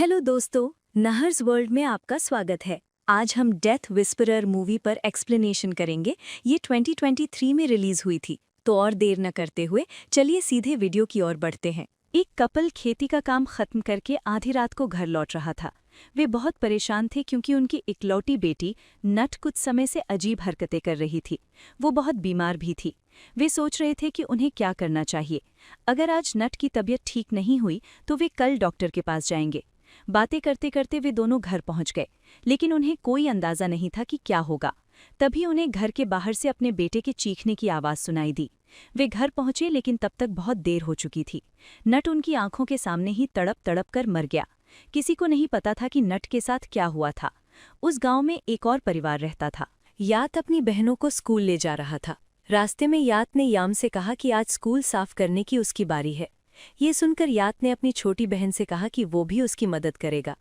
Hello दोस्तों, नहर्स world में आपका स्वागत है। आज हम डेथ विस्परर मूवी पर एक्सप्लेनेशन करेंगे। ये 2023 में रिलीज हुई थी। तो और देर न करते हुए चलिए सीधे वीडियो की ओर बढ़ते हैं। एक कपल खेती का काम खत्म करके आधी रात को घर लौट रहा था। वे बहुत परेशान थे क्योंकि उनकी इकलौती बेटी नट कुछ समय से अजीब हरकतें कर रही थी। वो बहुत बीमार भी थी। वे सोच रहे थे कि उन्हें क्या करना चाहिए। अगर आज नट की तबीयत ठीक नहीं हुई तो वे कल डॉक्टर के पास जाएंगे। बातें करते करते वे दोनों घर पहुंच गए, लेकिन उन्हें कोई अंदाजा नहीं था कि क्या होगा। तभी उन्हें घर के बाहर से अपने बेटे के चीखने की आवाज सुनाई दी। वे घर पहुंचे, लेकिन तब तक बहुत देर हो चुकी थी। नट उनकी आंखों के सामने ही तड़प तड़प कर मर गया। किसी को नहीं पता था कि नट के साथ क्या हुआ था। उस गांव में एक और परिवार रहता था। यात अपनी बहनों को स्कूल ले जा रहा था। रास्ते में यात ने याम से कहा कि आज स्कूल साफ करने की उसकी बारी है। ये सुनकर यात ने अपनी छोटी बहन से कहा कि वो भी उसकी मदद करेगा।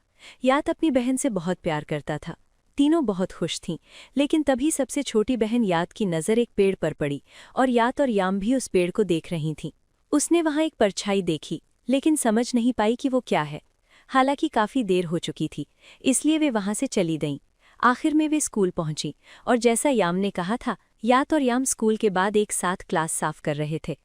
यात अपनी बहन से बहुत प्यार करता था। तीनों बहुत खुश थीं, लेकिन तभी सबसे छोटी बहन यात की नज़र एक पेड़ पर पड़ी और यात और याम भी उस पेड़ को देख रही थीं। उसने वहां एक परछाई देखी, लेकिन समझ नहीं पाई कि वो क्या है। हालांकि काफ़ी देर हो चुकी थी, इसलिए वे वहां से चली गईं। आखिर में वे स्कूल पहुंची और जैसा याम ने कहा था, यात और याम स्कूल के बाद एक साथ क्लास साफ कर रहे थे।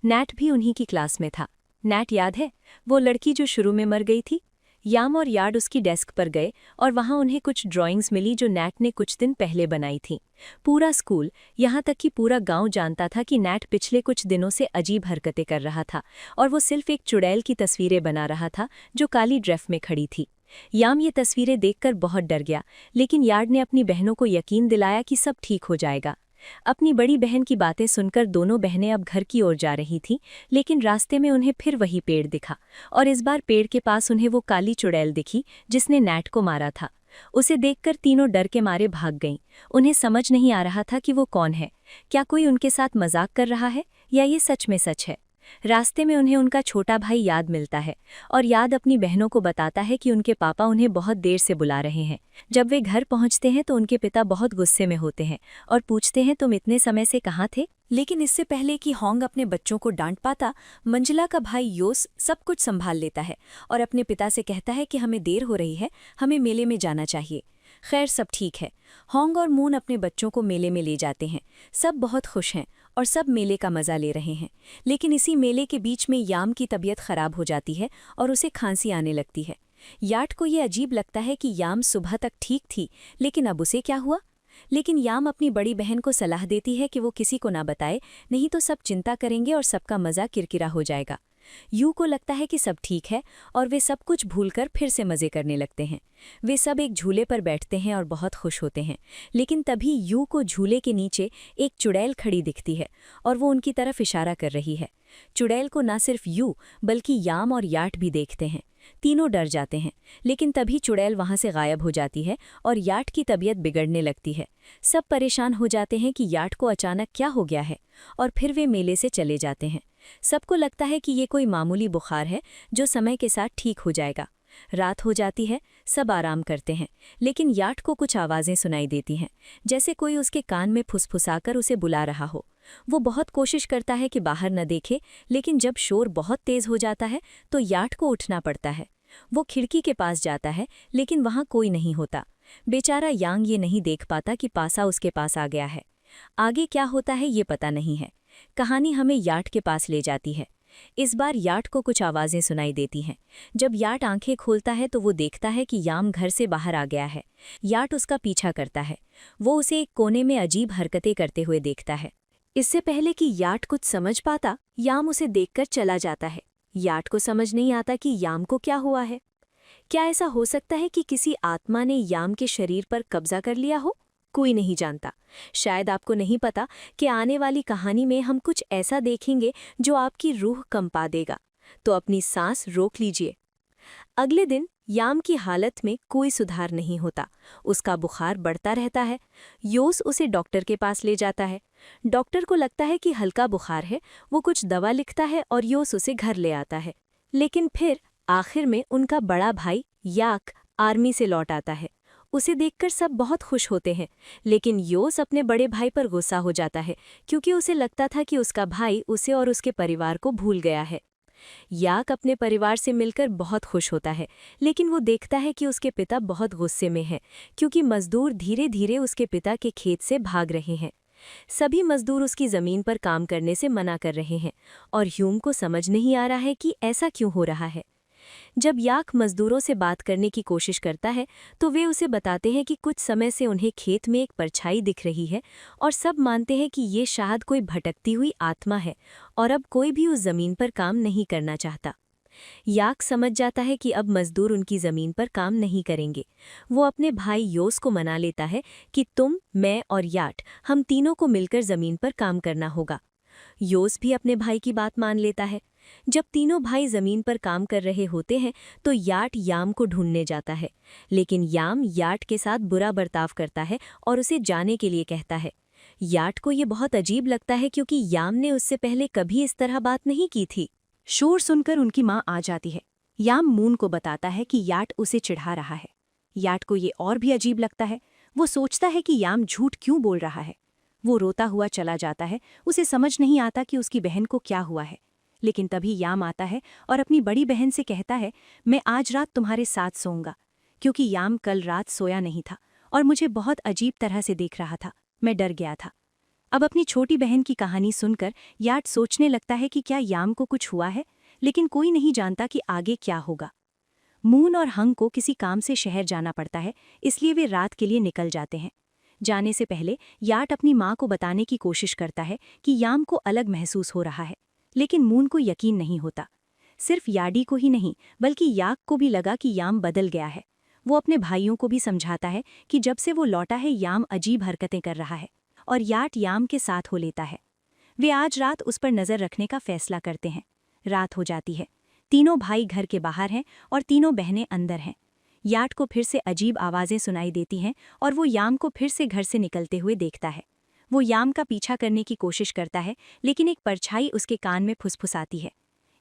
नैट भी उन्हीं की क्लास में था। नैट याद है, वो लड़की जो शुरू में मर गई थी? याम और यार्ड उसकी डेस्क पर गए और वहां उन्हें कुछ ड्राइंग्स मिली जो नैट ने कुछ दिन पहले बनाई थीं। पूरा स्कूल, यहाँ तक कि पूरा गांव जानता था कि नैट पिछले कुछ दिनों से अजीब हरकतें कर रहा था और वो सिर्फ एक चुड़ैल की तस्वीरें बना रहा था जो काली ड्रेस में खड़ी थी। याम ये तस्वीरें देखकर बहुत डर गया, लेकिन यार्ड ने अपनी बहनों को यकीन दिलाया कि सब ठीक हो जाएगा। अपनी बड़ी बहन की बातें सुनकर दोनों बहनें अब घर की ओर जा रही थीं, लेकिन रास्ते में उन्हें फिर वही पेड़ दिखा और इस बार पेड़ के पास उन्हें वो काली चुड़ैल दिखी जिसने नैट को मारा था। उसे देखकर तीनों डर के मारे भाग गईं। उन्हें समझ नहीं आ रहा था कि वो कौन है। क्या कोई उनके साथ मजाक कर रहा है या ये सच में सच है? रास्ते में उन्हें उनका छोटा भाई याद मिलता है और याद अपनी बहनों को बताता है कि उनके पापा उन्हें बहुत देर से बुला रहे हैं। जब वे घर पहुंचते हैं तो उनके पिता बहुत गुस्से में होते हैं और पूछते हैं, तुम इतने समय से कहाँ थे? लेकिन इससे पहले कि होंग अपने बच्चों को डांट पाता, मंजिला का भाई योस सब कुछ संभाल लेता है और अपने पिता से कहता है कि हमें देर हो रही है, हमें मेले में जाना चाहिए। खैर, सब ठीक है। होंग और मून अपने बच्चों को मेले में ले जाते हैं। सब बहुत खुश हैं और सब मेले का मज़ा ले रहे हैं। लेकिन इसी मेले के बीच में याम की तबीयत खराब हो जाती है और उसे खांसी आने लगती है। याट को ये अजीब लगता है कि याम सुबह तक ठीक थी, लेकिन अब उसे क्या हुआ? लेकिन याम अपनी बड़ी बहन को सलाह देती है कि वो किसी को ना बताए, नहीं तो सब चिंता करेंगे और सबका मज़ा किरकिरा हो जाएगा। यू को लगता है कि सब ठीक है और वे सब कुछ भूलकर फिर से मज़े करने लगते हैं। वे सब एक झूले पर बैठते हैं और बहुत खुश होते हैं, लेकिन तभी यू को झूले के नीचे एक चुड़ैल खड़ी दिखती है और वो उनकी तरफ इशारा कर रही है। चुड़ैल को न सिर्फ यू बल्कि याम और याट भी देखते हैं। तीनों डर जाते हैं, लेकिन तभी चुड़ैल वहां से गायब हो जाती है और याट की तबीयत बिगड़ने लगती है। सब परेशान हो जाते हैं कि याट को अचानक क्या हो गया है और फिर वे मेले से चले जाते हैं। सबको लगता है कि ये कोई मामूली बुखार है जो समय के साथ ठीक हो जाएगा। रात हो जाती है, सब आराम करते हैं, लेकिन याट को कुछ आवाज़ें सुनाई देती हैं, जैसे कोई उसके कान में फुसफुसाकर उसे बुला रहा हो। वो बहुत कोशिश करता है कि बाहर न देखे, लेकिन जब शोर बहुत तेज़ हो जाता है तो याट को उठना पड़ता है। वो खिड़की के पास जाता है, लेकिन वहाँ कोई नहीं होता। बेचारा यांग ये नहीं देख पाता कि पासा उसके पास आ गया है। आगे क्या होता है ये पता नहीं है। कहानी हमें याट के पास ले जाती है। इस बार याट को कुछ आवाज़ें सुनाई देती हैं। जब याट आंखें खोलता है तो वो देखता है कि याम घर से बाहर आ गया है। याट उसका पीछा करता है। वो उसे एक कोने में अजीब हरकतें करते हुए देखता है। इससे पहले कि याट कुछ समझ पाता, याम उसे देखकर चला जाता है। याट को समझ नहीं आता कि याम को क्या हुआ है। क्या ऐसा हो सकता है कि किसी आत्मा ने याम के शरीर पर कब्जा कर लिया हो? कोई नहीं जानता। शायद आपको नहीं पता कि आने वाली कहानी में हम कुछ ऐसा देखेंगे जो आपकी रूह कंपा देगा। तो अपनी सांस रोक लीजिए। अगले दिन याम की हालत में कोई सुधार नहीं होता। उसका बुखार बढ़ता रहता है। योस उसे डॉक्टर के पास ले जाता है। डॉक्टर को लगता है कि हल्का बुखार है। वो कुछ दवा लिखता है और योस उसे घर ले आता है। लेकिन फिर आखिर में उनका बड़ा भाई याक आर्मी से लौट आता है। उसे देखकर सब बहुत खुश होते हैं, लेकिन योस अपने बड़े भाई पर गुस्सा हो जाता है क्योंकि उसे लगता था कि उसका भाई उसे और उसके परिवार को भूल गया है। याक अपने परिवार से मिलकर बहुत खुश होता है, लेकिन वो देखता है कि उसके पिता बहुत गुस्से में हैं, क्योंकि मजदूर धीरे धीरे उसके पिता के खेत से भाग रहे हैं। सभी मजदूर उसकी जमीन पर काम करने से मना कर रहे हैं और ह्यूम को समझ नहीं आ रहा है कि ऐसा क्यों हो रहा है। जब याक मजदूरों से बात करने की कोशिश करता है तो वे उसे बताते हैं कि कुछ समय से उन्हें खेत में एक परछाई दिख रही है और सब मानते हैं कि ये शायद कोई भटकती हुई आत्मा है और अब कोई भी उस जमीन पर काम नहीं करना चाहता। याक समझ जाता है कि अब मजदूर उनकी जमीन पर काम नहीं करेंगे। वो अपने भाई योस को मना लेता है कि तुम, मैं और याट, हम तीनों को मिलकर जमीन पर काम करना होगा। योस भी अपने भाई की बात मान लेता है। जब तीनों भाई जमीन पर काम कर रहे होते हैं तो याट याम को ढूंढने जाता है, लेकिन याम याट के साथ बुरा बर्ताव करता है और उसे जाने के लिए कहता है। याट को ये बहुत अजीब लगता है क्योंकि याम ने उससे पहले कभी इस तरह बात नहीं की थी। शोर सुनकर उनकी माँ आ जाती है। याम मून को बताता है कि याट उसे चिढ़ा रहा है। याट को ये और भी अजीब लगता है। वो सोचता है कि याम झूठ क्यों बोल रहा है। वो रोता हुआ चला जाता है। उसे समझ नहीं आता कि उसकी बहन को क्या हुआ है। लेकिन तभी याम आता है और अपनी बड़ी बहन से कहता है, मैं आज रात तुम्हारे साथ सोऊंगा, क्योंकि याम कल रात सोया नहीं था और मुझे बहुत अजीब तरह से देख रहा था। मैं डर गया था। अब अपनी छोटी बहन की कहानी सुनकर याट सोचने लगता है कि क्या याम को कुछ हुआ है, लेकिन कोई नहीं जानता कि आगे क्या होगा। मून और हंग को किसी काम से शहर जाना पड़ता है, इसलिए वे रात के लिए निकल जाते हैं। जाने से पहले याट अपनी माँ को बताने की कोशिश करता है कि याम को अलग महसूस हो रहा है, लेकिन मून को यकीन नहीं होता। सिर्फ याडी को ही नहीं बल्कि याक को भी लगा कि याम बदल गया है। वो अपने भाइयों को भी समझाता है कि जब से वो लौटा है याम अजीब हरकतें कर रहा है और याट याम के साथ हो लेता है। वे आज रात उस पर नज़र रखने का फैसला करते हैं। रात हो जाती है। तीनों भाई घर के बाहर हैं और तीनों बहनें अंदर हैं। याट को फिर से अजीब आवाज़ें सुनाई देती हैं और वो याम को फिर से घर से निकलते हुए देखता है। वो याम का पीछा करने की कोशिश करता है, लेकिन एक परछाई उसके कान में फुसफुसाती है।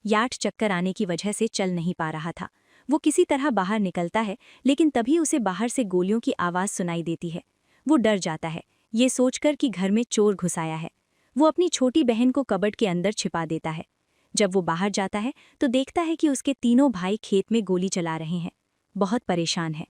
याट चक्कर आने की वजह से चल नहीं पा रहा था। वो किसी तरह बाहर निकलता है, लेकिन तभी उसे बाहर से गोलियों की आवाज़ सुनाई देती है। वो डर जाता है, ये सोचकर कि घर में चोर घुस आया है। वो अपनी छोटी बहन को कबर्ड के अंदर छिपा देता है। जब वो बाहर जाता है तो देखता है कि उसके तीनों भाई खेत में गोली चला रहे हैं। बहुत परेशान है।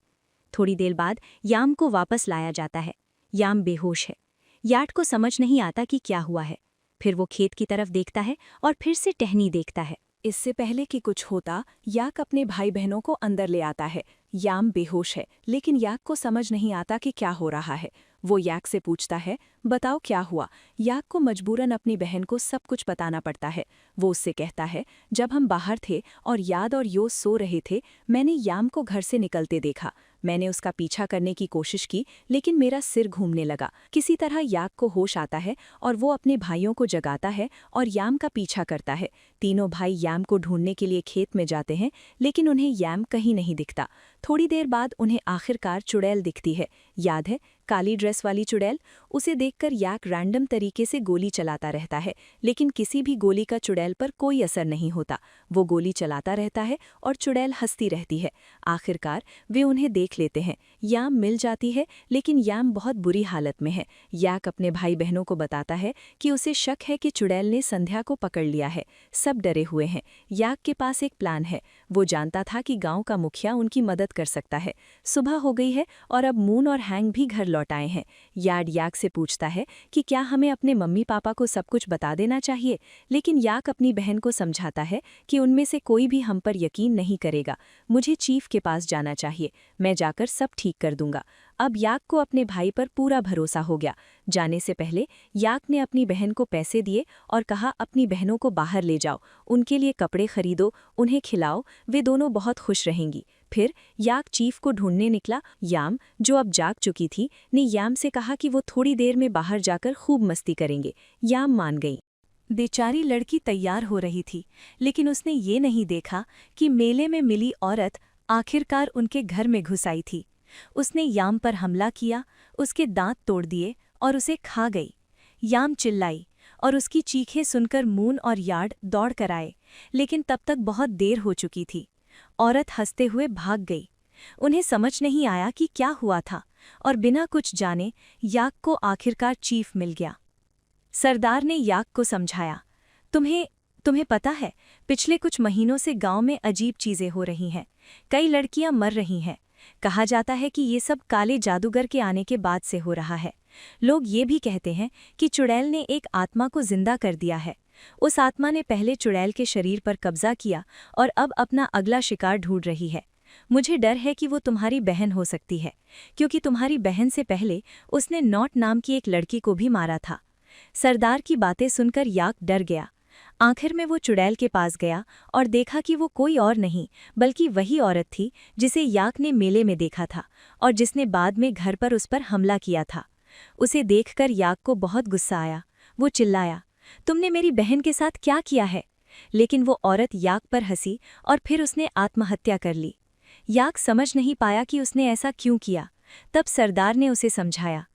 थोड़ी देर बाद याम को वापस लाया जाता है। याम बेहोश है। याट को समझ नहीं आता कि क्या हुआ है। फिर वो खेत की तरफ देखता है और फिर से टहनी देखता है। इससे पहले कि कुछ होता, याक अपने भाई बहनों को अंदर ले आता है। याम बेहोश है, लेकिन याक को समझ नहीं आता कि क्या हो रहा है। वो याक से पूछता है, बताओ क्या हुआ। याक को मजबूरन अपनी बहन को सब कुछ बताना पड़ता है। वो उससे कहता है, जब हम बाहर थे और याद और योस सो रहे थे, मैंने याम को घर से निकलते देखा। मैंने उसका पीछा करने की कोशिश की, लेकिन मेरा सिर घूमने लगा। किसी तरह याक को होश आता है और वो अपने भाइयों को जगाता है और याम का पीछा करता है। तीनों भाई याम को ढूंढने के लिए खेत में जाते हैं, लेकिन उन्हें याम कहीं नहीं दिखता। थोड़ी देर बाद उन्हें आखिरकार चुड़ैल दिखती है। याद है, काली ड्रेस वाली चुड़ैल। उसे देखकर याक रैंडम तरीके से गोली चलाता रहता है, लेकिन किसी भी गोली का चुड़ैल पर कोई असर नहीं होता। वो गोली चलाता रहता है और चुड़ैल हंसती रहती है। आखिरकार वे उन्हें देख लेते हैं। याम मिल जाती है, लेकिन याम बहुत बुरी हालत में है। याक अपने भाई बहनों को बताता है कि उसे शक है कि चुड़ैल ने संध्या को पकड़ लिया है। सब डरे हुए हैं। याक के पास एक प्लान है। वो जानता था कि गांव का मुखिया उनकी मदद कर सकता है। सुबह हो गई है और अब मून और हैंग भी घर लौट आए हैं। याक से पूछता है कि क्या हमें अपने मम्मी पापा को सब कुछ बता देना चाहिए, लेकिन याक अपनी बहन को समझाता है कि उनमें से कोई भी हम पर यकीन नहीं करेगा। मुझे चीफ के पास जाना चाहिए, मैं जाकर सब ठीक कर दूंगा। अब याक को अपने भाई पर पूरा भरोसा हो गया। जाने से पहले याक ने अपनी बहन को पैसे दिए और कहा, अपनी बहनों को बाहर ले जाओ, उनके लिए कपड़े खरीदो, उन्हें खिलाओ, वे दोनों बहुत खुश रहेंगी। फिर याक चीफ को ढूंढने निकला। याम, जो अब जाग चुकी थी, ने याम से कहा कि वो थोड़ी देर में बाहर जाकर खूब मस्ती करेंगे। याम मान गई। बेचारी लड़की तैयार हो रही थी, लेकिन उसने ये नहीं देखा कि मेले में मिली औरत आखिरकार उनके घर में घुस आई थी। उसने याम पर हमला किया, उसके दांत तोड़ दिए और उसे खा गई। याम चिल्लाई और उसकी चीखें सुनकर मून और यार्ड दौड़ कर आए, लेकिन तब तक बहुत देर हो चुकी थी। औरत हंसते हुए भाग गई। उन्हें समझ नहीं आया कि क्या हुआ था और बिना कुछ जाने याक को आखिरकार चीफ मिल गया। सरदार ने याक को समझाया, तुम्हें तुम्हें पता है, पिछले कुछ महीनों से गांव में अजीब चीजें हो रही हैं। कई लड़कियां मर रही हैं। कहा जाता है कि ये सब काले जादूगर के आने के बाद से हो रहा है। लोग ये भी कहते हैं कि चुड़ैल ने एक आत्मा को जिंदा कर दिया है। उस आत्मा ने पहले चुड़ैल के शरीर पर कब्जा किया और अब अपना अगला शिकार ढूंढ रही है। मुझे डर है कि वो तुम्हारी बहन हो सकती है, क्योंकि तुम्हारी बहन से पहले उसने नॉट नाम की एक लड़की को भी मारा था। सरदार की बातें सुनकर याक डर गया। आखिर में वो चुड़ैल के पास गया और देखा कि वो कोई और नहीं बल्कि वही औरत थी जिसे याक ने मेले में देखा था और जिसने बाद में घर पर उस पर हमला किया था। उसे देखकर याक को बहुत गुस्सा आया। वो चिल्लाया, तुमने मेरी बहन के साथ क्या किया है? लेकिन वो औरत याक पर हंसी और फिर उसने आत्महत्या कर ली। याक समझ नहीं पाया कि उसने ऐसा क्यों किया। तब सरदार ने उसे समझाया,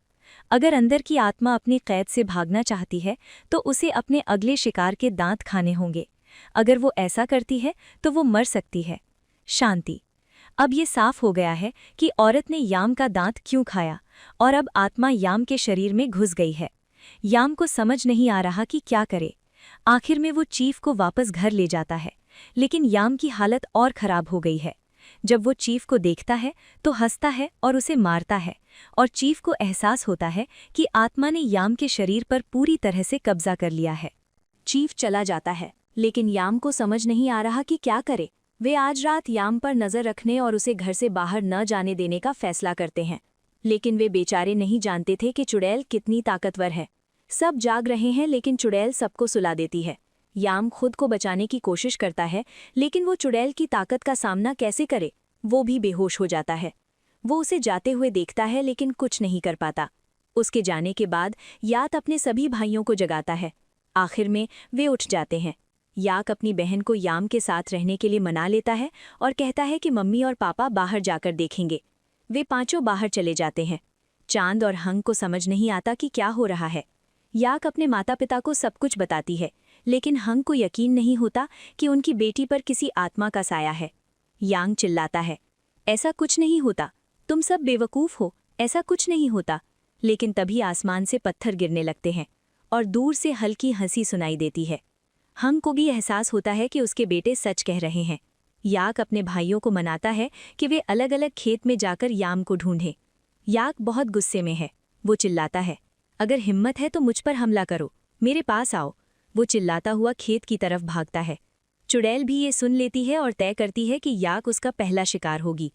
अगर अंदर की आत्मा अपनी कैद से भागना चाहती है तो उसे अपने अगले शिकार के दांत खाने होंगे। अगर वो ऐसा करती है तो वो मर सकती है। शांति। अब ये साफ हो गया है कि औरत ने याम का दांत क्यों खाया और अब आत्मा याम के शरीर में घुस गई है। याम को समझ नहीं आ रहा कि क्या करे। आखिर में वो चीफ को वापस घर ले जाता है, लेकिन याम की हालत और खराब हो गई है। जब वो चीफ को देखता है तो हंसता है और उसे मारता है, और चीफ को एहसास होता है कि आत्मा ने याम के शरीर पर पूरी तरह से कब्जा कर लिया है। चीफ चला जाता है, लेकिन याम को समझ नहीं आ रहा कि क्या करे। वे आज रात याम पर नजर रखने और उसे घर से बाहर न जाने देने का फैसला करते हैं। लेकिन वे बेचारे नहीं जानते थे कि चुड़ैल कितनी ताकतवर है। सब जाग रहे हैं लेकिन चुड़ैल सबको सुला देती है। याम खुद को बचाने की कोशिश करता है, लेकिन वो चुड़ैल की ताकत का सामना कैसे करे? वो भी बेहोश हो जाता है। वो उसे जाते हुए देखता है लेकिन कुछ नहीं कर पाता। उसके जाने के बाद याक अपने सभी भाइयों को जगाता है। आखिर में वे उठ जाते हैं। याक अपनी बहन को याम के साथ रहने के लिए मना लेता है और कहता है कि मम्मी और पापा बाहर जाकर देखेंगे। वे पांचों बाहर चले जाते हैं। चांद और हंग को समझ नहीं आता कि क्या हो रहा है। याक अपने माता पिता को सब कुछ बताती है, लेकिन हंग को यकीन नहीं होता कि उनकी बेटी पर किसी आत्मा का साया है। यांग चिल्लाता है, ऐसा कुछ नहीं होता, तुम सब बेवकूफ़ हो, ऐसा कुछ नहीं होता। लेकिन तभी आसमान से पत्थर गिरने लगते हैं और दूर से हल्की हंसी सुनाई देती है। हंग को भी एहसास होता है कि उसके बेटे सच कह रहे हैं। याक अपने भाइयों को मनाता है कि वे अलग अलग खेत में जाकर याम को ढूंढें। याक बहुत गुस्से में है। वो चिल्लाता है, अगर हिम्मत है तो मुझ पर हमला करो, मेरे पास आओ। वो चिल्लाता हुआ खेत की तरफ भागता है। चुड़ैल भी ये सुन लेती है और तय करती है कि याक उसका पहला शिकार होगी।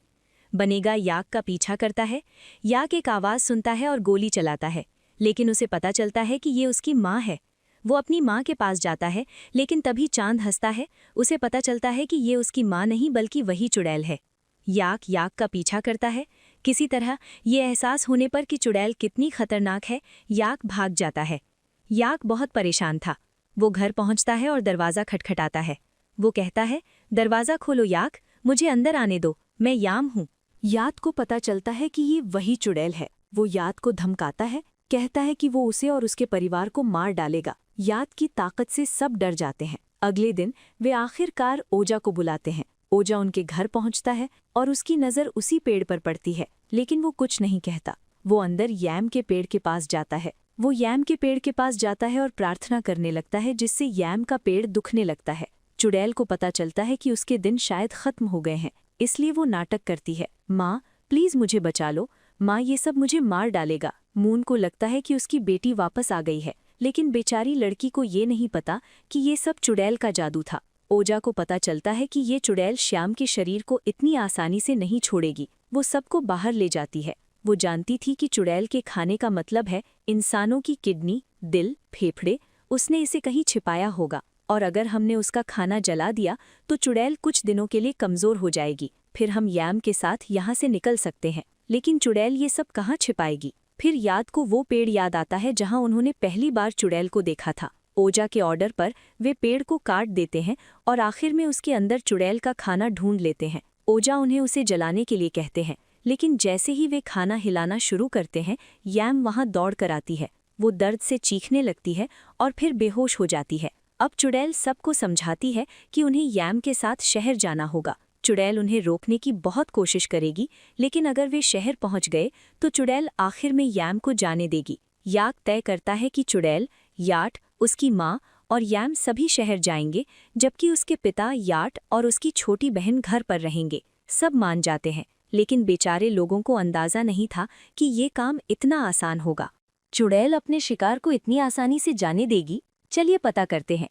बनेगा याक का पीछा करता है। याक एक आवाज़ सुनता है और गोली चलाता है, लेकिन उसे पता चलता है कि ये उसकी माँ है। वो अपनी माँ के पास जाता है, लेकिन तभी चांद हंसता है। उसे पता चलता है कि ये उसकी माँ नहीं बल्कि वही चुड़ैल है। याक का पीछा करता है। किसी तरह ये एहसास होने पर कि चुड़ैल कितनी खतरनाक है, याक भाग जाता है। याक बहुत परेशान था। वो घर पहुंचता है और दरवाज़ा खटखटाता है। वो कहता है, दरवाज़ा खोलो याक, मुझे अंदर आने दो, मैं याम हूँ। याक को पता चलता है कि ये वही चुड़ैल है। वो याक को धमकाता है, कहता है कि वो उसे और उसके परिवार को मार डालेगा। याक की ताकत से सब डर जाते हैं। अगले दिन वे आखिरकार ओजा को बुलाते हैं। ओजा उनके घर पहुंचता है और उसकी नज़र उसी पेड़ पर पड़ती है, लेकिन वो कुछ नहीं कहता। वो अंदर यैम के पेड़ के पास जाता है। वो यैम के पेड़ के पास जाता है और प्रार्थना करने लगता है, जिससे यैम का पेड़ दुखने लगता है। चुड़ैल को पता चलता है कि उसके दिन शायद खत्म हो गए हैं, इसलिए वो नाटक करती है, माँ प्लीज़ मुझे बचा लो, माँ ये सब मुझे मार डालेगा। मून को लगता है कि उसकी बेटी वापस आ गई है, लेकिन बेचारी लड़की को ये नहीं पता कि ये सब चुड़ैल का जादू था। ओजा को पता चलता है कि ये चुड़ैल श्याम के शरीर को इतनी आसानी से नहीं छोड़ेगी। वो सबको बाहर ले जाती है। वो जानती थी कि चुड़ैल के खाने का मतलब है इंसानों की किडनी, दिल, फेफड़े। उसने इसे कहीं छिपाया होगा, और अगर हमने उसका खाना जला दिया तो चुड़ैल कुछ दिनों के लिए कमज़ोर हो जाएगी। फिर हम यैम के साथ यहाँ से निकल सकते हैं। लेकिन चुड़ैल ये सब कहाँ छिपाएगी? फिर याद को वो पेड़ याद आता है जहाँ उन्होंने पहली बार चुड़ैल को देखा था। ओजा के ऑर्डर पर वे पेड़ को काट देते हैं और आखिर में उसके अंदर चुड़ैल का खाना ढूंढ लेते हैं। ओजा उन्हें उसे जलाने के लिए कहते हैं, लेकिन जैसे ही वे खाना हिलाना शुरू करते हैं, यैम वहाँ दौड़ कर आती है। वो दर्द से चीखने लगती है और फिर बेहोश हो जाती है। अब चुड़ैल सबको समझाती है कि उन्हें यैम के साथ शहर जाना होगा। चुड़ैल उन्हें रोकने की बहुत कोशिश करेगी, लेकिन अगर वे शहर पहुंच गए तो चुड़ैल आखिर में यैम को जाने देगी। याक तय करता है कि चुड़ैल, याट, उसकी माँ और याम सभी शहर जाएंगे, जबकि उसके पिता याट और उसकी छोटी बहन घर पर रहेंगे। सब मान जाते हैं, लेकिन बेचारे लोगों को अंदाजा नहीं था कि ये काम इतना आसान होगा। चुड़ैल अपने शिकार को इतनी आसानी से जाने देगी? चलिए पता करते हैं।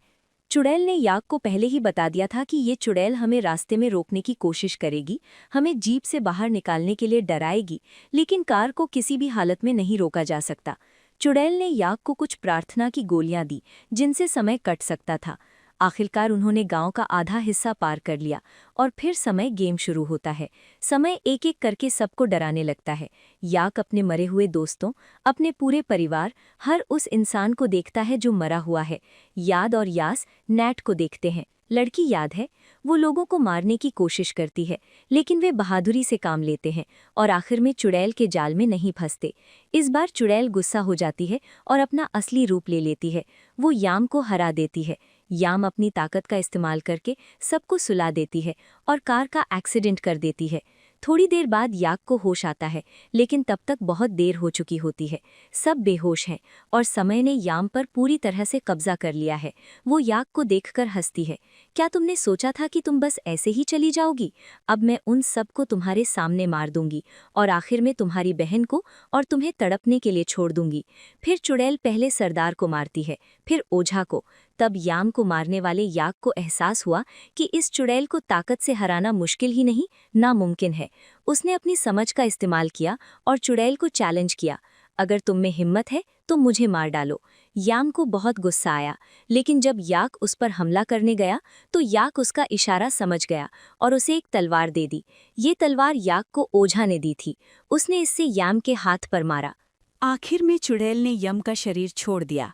चुड़ैल ने याक को पहले ही बता दिया था कि ये चुड़ैल हमें रास्ते में रोकने की कोशिश करेगी, हमें जीप से बाहर निकालने के लिए डराएगी, लेकिन कार को किसी भी हालत में नहीं रोका जा सकता। चुड़ैल ने याक को कुछ प्रार्थना की गोलियां दी, जिनसे समय कट सकता था। आखिरकार उन्होंने गांव का आधा हिस्सा पार कर लिया और फिर समय गेम शुरू होता है। समय एक एक करके सबको डराने लगता है। याक अपने मरे हुए दोस्तों, अपने पूरे परिवार, हर उस इंसान को देखता है जो मरा हुआ है। याद और यास नैट को देखते हैं। लड़की याद है, वो लोगों को मारने की कोशिश करती है, लेकिन वे बहादुरी से काम लेते हैं और आखिर में चुड़ैल के जाल में नहीं फंसते। इस बार चुड़ैल गुस्सा हो जाती है और अपना असली रूप ले लेती है। वो याम को हरा देती है। याम अपनी ताकत का इस्तेमाल करके सबको सुला देती है और कार का एक्सीडेंट कर देती है। थोड़ी देर बाद याक को होश आता है, लेकिन तब तक बहुत देर हो चुकी होती है। सब बेहोश हैं और समय ने याम पर पूरी तरह से कब्जा कर लिया है। वो याक को देखकर हंसती है। क्या तुमने सोचा था कि तुम बस ऐसे ही चली जाओगी? अब मैं उन सबको तुम्हारे सामने मार दूंगी और आखिर में तुम्हारी बहन को और तुम्हें तड़पने के लिए छोड़ दूंगी। फिर चुड़ैल पहले सरदार को मारती है, फिर ओझा को। तब याम को मारने वाले याक को एहसास हुआ कि इस चुड़ैल को ताकत से हराना मुश्किल ही नहीं, नामुमकिन है। उसने अपनी समझ का इस्तेमाल किया और चुड़ैल को चैलेंज किया, अगर तुम में हिम्मत है तो मुझे मार डालो। याम को बहुत गुस्सा आया, लेकिन जब याक उस पर हमला करने गया तो याक उसका इशारा समझ गया और उसे एक तलवार दे दी। ये तलवार याक को ओझा ने दी थी। उसने इससे याम के हाथ पर मारा। आखिर में चुड़ैल ने यम का शरीर छोड़ दिया।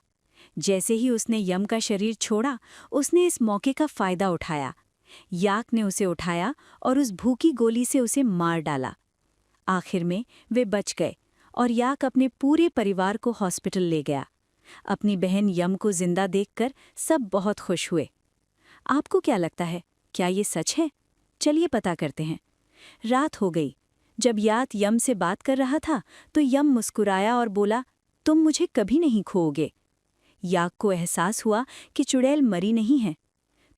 जैसे ही उसने यम का शरीर छोड़ा, उसने इस मौके का फायदा उठाया। याक ने उसे उठाया और उस भूखी गोली से उसे मार डाला। आखिर में वे बच गए और याक अपने पूरे परिवार को हॉस्पिटल ले गया। अपनी बहन यम को जिंदा देखकर सब बहुत खुश हुए। आपको क्या लगता है, क्या ये सच है? चलिए पता करते हैं। रात हो गई। जब याक यम से बात कर रहा था तो यम मुस्कुराया और बोला, तुम मुझे कभी नहीं खोओगे। याक को एहसास हुआ कि चुड़ैल मरी नहीं है।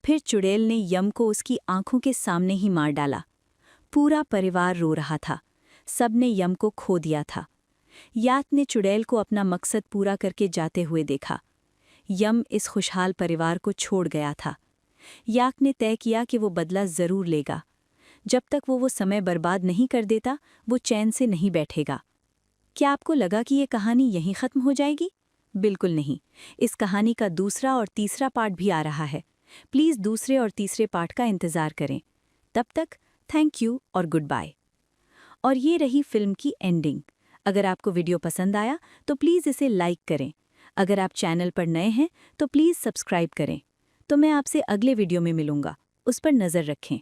फिर चुड़ैल ने यम को उसकी आंखों के सामने ही मार डाला। पूरा परिवार रो रहा था। सबने यम को खो दिया था। याक ने चुड़ैल को अपना मकसद पूरा करके जाते हुए देखा। यम इस खुशहाल परिवार को छोड़ गया था। याक ने तय किया कि वो बदला जरूर लेगा। जब तक वो समय बर्बाद नहीं कर देता, वो चैन से नहीं बैठेगा। क्या आपको लगा कि ये कहानी यहीं खत्म हो जाएगी? बिल्कुल नहीं। इस कहानी का दूसरा और तीसरा पार्ट भी आ रहा है। प्लीज़ दूसरे और तीसरे पार्ट का इंतज़ार करें। तब तक थैंक यू और गुड बाय। और ये रही फिल्म की एंडिंग। अगर आपको वीडियो पसंद आया तो प्लीज़ इसे लाइक करें। अगर आप चैनल पर नए हैं तो प्लीज़ सब्सक्राइब करें। तो मैं आपसे अगले वीडियो में मिलूंगा। उस पर नज़र रखें।